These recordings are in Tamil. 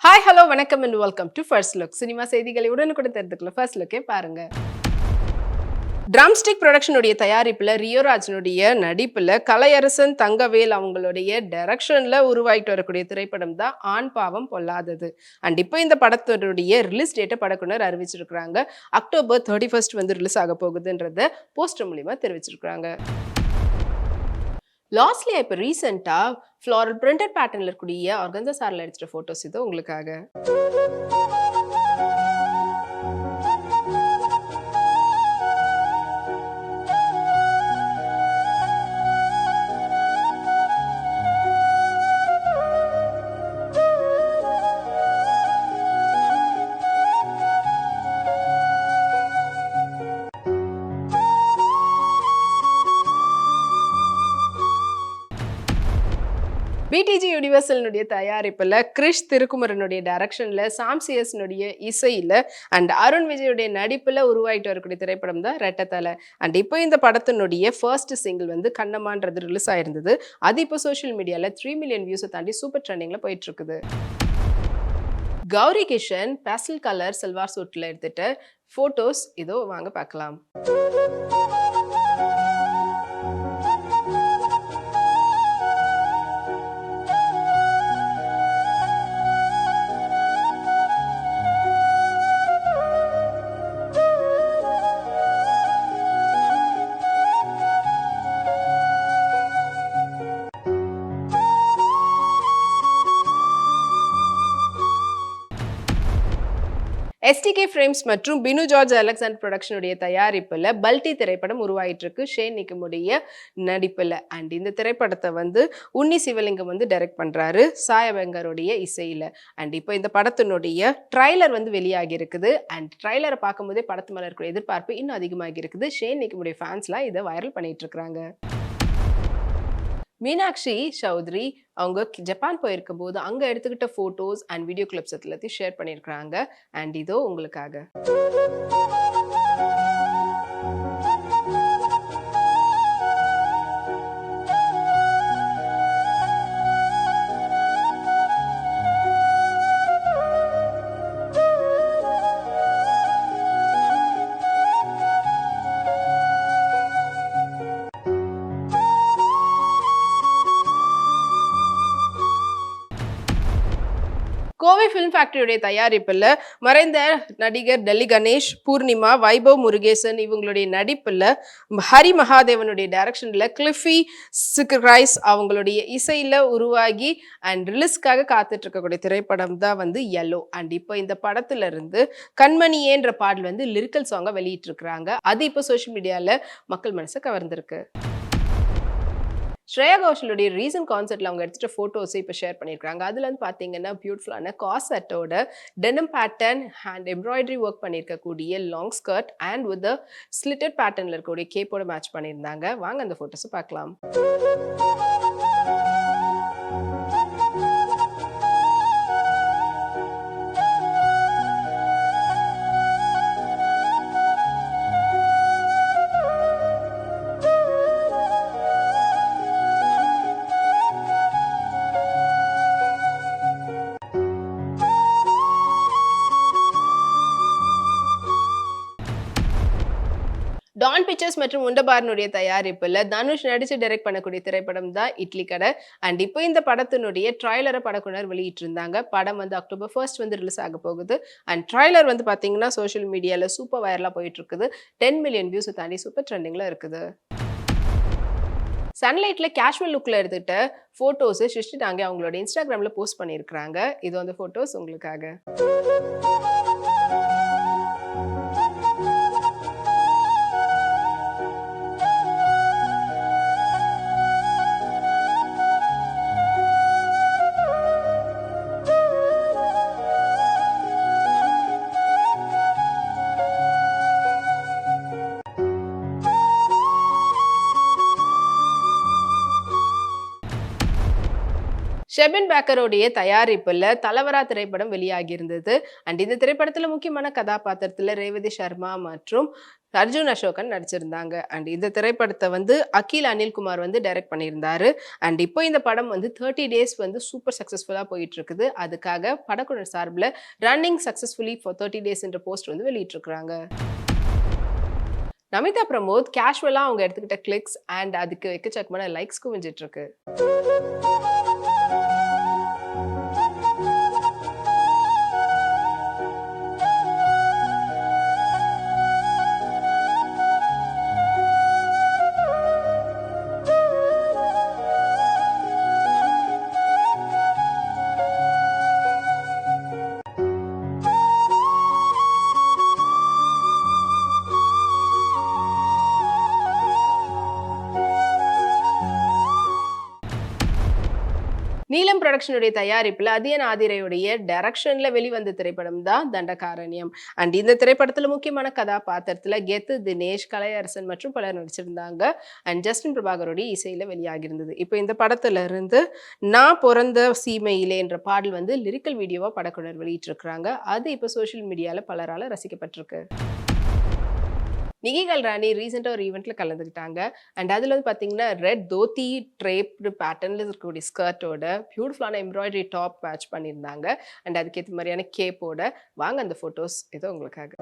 ஹாய் ஹலோ வணக்கம் and welcome to first look. Cinema செய்திகளை உடனுக்குடன் தெரிந்துக்கல ஃபர்ஸ்ட் லுக்கே பாருங்க. ட்ரம்ஸ்டிக் ப்ரொடக்ஷனுடைய தயாரிப்புல ரியோராஜனுடைய நடிப்புல கலையரசன் தங்கவேல் அவங்களுடைய டைரக்ஷன்ல உருவாயிட்டு வரக்கூடிய திரைப்படம் தான் ஆண் பாவம் பொல்லாதது. அண்ட் இப்போ இந்த படத்தினுடைய ரிலீஸ் டேட்டை படக்குனர் அறிவிச்சிருக்கிறாங்க. அக்டோபர் 31 வந்து ரிலீஸ் ஆக போகுதுன்றத போஸ்டர் மூலியமா தெரிவிச்சிருக்கிறாங்க. லாஸ்ட்லியா இப்போ ரீசெண்டா ஃப்ளாரல் பிரிண்டட் பேட்டர்ன்ல இருக்கக்கூடிய ஆர்கன்சா சாரில் எடுத்துட்ட போட்டோஸ் இது உங்களுக்காக. பிடிஜி யூனிவர்சல்னுடைய தயாரிப்புல கிரிஷ் திருக்குமரனுடைய டைரக்ஷன்ல சாம்சியஸ்னுடைய இசையில அண்ட் அருண் விஜயுடைய நடிப்புல உருவாயிட்டு வரக்கூடிய திரைப்படம் தான் ரெட்டத்தலை. அண்ட் இப்போ இந்த படத்தினுடைய ஃபர்ஸ்ட் சிங்கிள் வந்து கண்ணம்மான்றது ரிலீஸ் ஆயிருந்தது. அது இப்போ சோஷியல் மீடியால 3 மில்லியன் வியூஸை தாண்டி சூப்பர் ட்ரெண்டிங்ல போயிட்டு இருக்குது. கௌரி கிஷன் பேஸ்டல் கலர் சல்வார் சூட்ல எடுத்துட்டு போட்டோஸ் இதோ வாங்க பார்க்கலாம். எஸ்டிகே ஃப்ரேம்ஸ் மற்றும் பினு ஜார்ஜ் அலெக்சாண்டர் ப்ரொடக்ஷனுடைய தயாரிப்புல பல்டி திரைப்படம் உருவாயிட்டு இருக்கு ஷேன் நிக்குமுடைய நடிப்புல. அண்ட் இந்த திரைப்படத்தை வந்து உன்னி சிவலிங்கம் வந்து டைரக்ட் பண்றாரு சாயபங்கருடைய இசையில. அண்ட் இப்போ இந்த படத்தினுடைய ட்ரைலர் வந்து வெளியாகி இருக்குது. அண்ட் ட்ரைலரை பார்க்கும்போதே படத்து மேல இருக்கிற எதிர்பார்ப்பு இன்னும் அதிகமாகி இருக்குது. ஷேன் நிக்குமுடைய ஃபேன்ஸ்லாம் இதை வைரல் பண்ணிட்டு இருக்காங்க. மீனாட்சி சௌத்ரி அவங்க ஜப்பான் போயிருக்கும் போது அங்க எடுத்துக்கிட்ட போட்டோஸ் அண்ட் வீடியோ கிளிப்ஸ் எல்லாத்தையும் ஷேர் பண்ணியிருக்கிறாங்க. அண்ட் இதோ உங்களுக்காக. கோவை ஃபிலிம் ஃபேக்டரியுடைய தயாரிப்புல மறைந்த நடிகர் டெல்லி கணேஷ், பூர்ணிமா, வைபவ் முருகேசன் இவங்களுடைய நடிப்புல ஹரி மகாதேவனுடைய டைரக்ஷன்ல கிளிஃபி சிக்ரைஸ் அவங்களுடைய இசையில உருவாகி அண்ட் ரிலீஸ்க்காக காத்துட்டு இருக்கக்கூடிய திரைப்படம் தான் வந்து யெல்லோ. அண்ட் இப்போ இந்த படத்துல இருந்து கண்மணியேன்ற பாடல் வந்து லிரிக்கல் சாங்கா வெளியிட்டு இருக்கிறாங்க. அது இப்போ சோஷியல் மீடியால மக்கள் மனசை கவர்ந்திருக்கு. ஸ்ரேயா கோஷலுடைய ரீசன்ட் கான்சர்ட்ல அவங்க எடுத்துட்ட போட்டோஸ் இப்போ ஷேர் பண்ணியிருக்காங்க. அதுல வந்து பார்த்தீங்கன்னா பியூட்டிஃபுல்லான காசட்டோட denim pattern hand embroidery work பண்ணியிருக்கக்கூடிய long skirt and with slitted பேட்டர்ன்ல இருக்கக்கூடிய கேப்போட மேட்ச் பண்ணியிருந்தாங்க. வாங்க அந்த போட்டோஸை பார்க்கலாம். டான் பிக்சர்ஸ் மற்றும் உண்டபாரனுடைய தயாரிப்புல தனுஷ் நடிச்சு டைரக்ட் பண்ணக்கூடிய திரைப்படம் தான் இட்லி கடை. அண்ட் இப்போ இந்த படத்தினுடைய ட்ரைலரை படக்குனர் வெளியிட்டு இருந்தாங்க. படம் வந்து அக்டோபர் 1 வந்து ரிலீஸ் ஆக போகுது. அண்ட் ட்ரைலர் வந்து பாத்தீங்கன்னா சோஷியல் மீடியால சூப்பர் வைரலா போயிட்டு இருக்குது. 10 மில்லியன் வியூஸ் தாண்டி சூப்பர் ட்ரெண்டிங்ல இருக்குது. சன்லைட்ல கேஷுவல் லுக்ல எடுத்துட்ட போட்டோஸ் சிருஷ்டி டாங்கே அவங்களோட இன்ஸ்டாகிராம்ல போஸ்ட் பண்ணியிருக்கிறாங்க. இது வந்து போட்டோஸ் உங்களுக்காக. ஷெபின் பேக்கருடைய தயாரிப்புல தலவரா திரைப்படம் வெளியாகி இருந்தது. அண்ட் இந்த திரைப்படத்துல முக்கியமான கதாபாத்திரத்துல ரேவதி சர்மா மற்றும் அர்ஜுன் அசோகன் நடிச்சிருந்தாங்க. அண்ட் இந்த திரைப்படத்த வந்து அகில் அனில்குமார் வந்து டைரக்ட் பண்ணியிருந்தாரு. அண்ட் இப்போ இந்த படம் வந்து 30 டேஸ் வந்து சூப்பர் சக்சஸ்ஃபுல்லா போயிட்டு இருக்குது. அதுக்காக படக்குழு சார்புல ரன்னிங் சக்சஸ்ஃபுல்லி ஃபார் 30 டேஸ் என்ற போஸ்ட் வந்து வெளியிட்டிருக்காங்க. நமிதா பிரமோத் கேஷுவலா அவங்க எடுத்துக்கிட்ட கிளிக்ஸ் அண்ட் அதுக்கு எக்கச்சக்கமான லைக்ஸ் குவிஞ்சிட்டு இருக்கு. நீலம் புரொடக்ஷனுடைய தயாரிப்புல அதியன் ஆதிரையுடைய டைரக்ஷன்ல வெளிவந்த திரைப்படம் தான் தண்டகாரண்யம். அண்ட் இந்த திரைப்படத்துல முக்கியமான கதாபாத்திரத்துல கெத்து தினேஷ், கலையரசன் மற்றும் பலர் நடிச்சிருந்தாங்க. அண்ட் ஜஸ்டின் பிரபாகருடைய இசையில வெளியாகிருந்தது. இப்போ இந்த படத்துல இருந்து நான் பிறந்த சீமையிலே என்ற பாடல் வந்து லிரிக்கல் வீடியோவா படக்குழு வெளியிட்டிருக்கிறாங்க. அது இப்போ சோஷியல் மீடியால பலரால ரசிக்கப்பட்டிருக்கு. நிகி கல்ராணி ரீசெண்டாக ஒரு ஈவெண்ட்ல கலந்துக்கிட்டாங்க. அண்ட் அதில் வந்து பார்த்தீங்கன்னா ரெட் தோத்தி ட்ரேப்டு பேட்டர்னில் இருக்கக்கூடிய ஸ்கர்ட்டோட பியூட்டிஃபுல்லான எம்ப்ராய்டரி டாப் மேட்ச் பண்ணியிருந்தாங்க. அண்ட் அதுக்கேற்ற மாதிரியான கேப்போட வாங்க அந்த ஃபோட்டோஸ் ஏதோ உங்களுக்காக.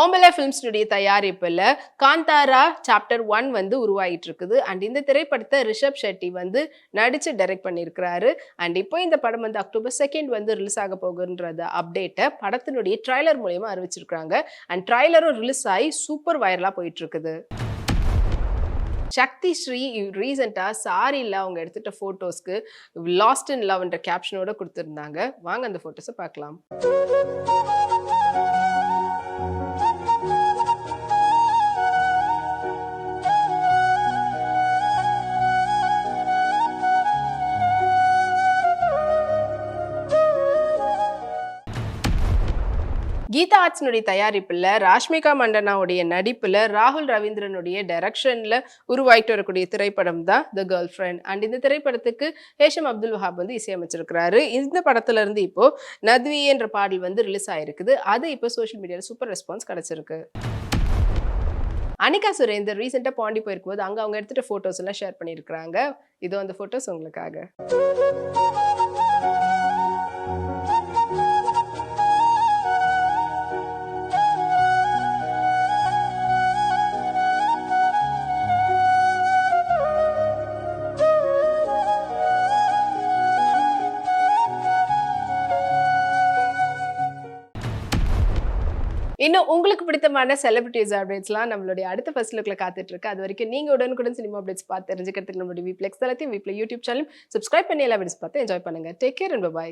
ஓம்பலே ஃபிலிம்ஸ்னுடைய தயாரிப்புல காந்தாரா சாப்டர் 1 வந்து உருவாகிட்டு இருக்குது. அண்ட் இந்த திரைப்படத்தை ரிஷப் ஷெட்டி வந்து நடிச்சு டைரக்ட் பண்ணியிருக்கிறாரு. அண்ட் இப்போ இந்த படம் வந்து அக்டோபர் 2 வந்து ரிலீஸ் ஆக போகுதுன்றத அப்டேட்டை படத்தினுடைய ட்ரைலர் மூலமா அறிவிச்சிருக்காங்க. அண்ட் ட்ரைலரும் ரிலீஸ் ஆகி சூப்பர் வைரலா போயிட்டு இருக்குது. சக்தி ஸ்ரீ ரீசெண்டா சாரில அவங்க எடுத்துட்ட போட்டோஸ்க்கு லாஸ்ட் இன் லவ் என்ற கேப்ஷனோட கொடுத்திருந்தாங்க. வாங்க அந்த போட்டோஸை பார்க்கலாம். கீதா ஆர்ட்ஸ்னுடைய தயாரிப்புல ராஷ்மிகா மண்டனாவுடைய நடிப்புல ராகுல் ரவீந்திரனுடைய டைரக்ஷன்ல உருவாயிட்டு வரக்கூடிய திரைப்படம் தான் த கேர்ள் ஃப்ரெண்ட். அண்ட் இந்த திரைப்படத்துக்கு ஹேஷம் அப்துல் வஹாப் வந்து இசையமைச்சிருக்கிறாரு. இந்த படத்துல இருந்து இப்போ நத்வி என்ற பாடல் வந்து ரிலீஸ் ஆயிருக்குது. அது இப்போ சோஷியல் மீடியால சூப்பர் ரெஸ்பான்ஸ் கிடைச்சிருக்கு. அனிகா சுரேந்தர் ரீசெண்டா பாண்டி போயிருக்கும்போது அங்க அவங்க எடுத்துட்ட போட்டோஸ் எல்லாம் ஷேர் பண்ணியிருக்கிறாங்க. இதோ அந்த போட்டோஸ் உங்களுக்காக. இன்னும் உங்களுக்கு பிடித்தமான செலிபிரிட்டிஸ் அப்டேட்ஸ்லாம் நம்மளுடைய அடுத்த ஃபர்ஸ்ட் லுக்ல காத்துட்டு இருக்கு. அது வரைக்கும் நீங்க உடனுக்குடன் சினிமா அப்டேட்ஸ் பார்த்து தெரிஞ்சுக்கிறதுக்கு நம்மளுடைய வீப்ளெக்ஸ் தளத்தையும் வீப்ளே யூடியூப் சேனல் சப்ஸ்கிரைப் பண்ணி எல்லா வீடியோஸ் பார்த்து என்ஜாய் பண்ணுங்க. Take care and by.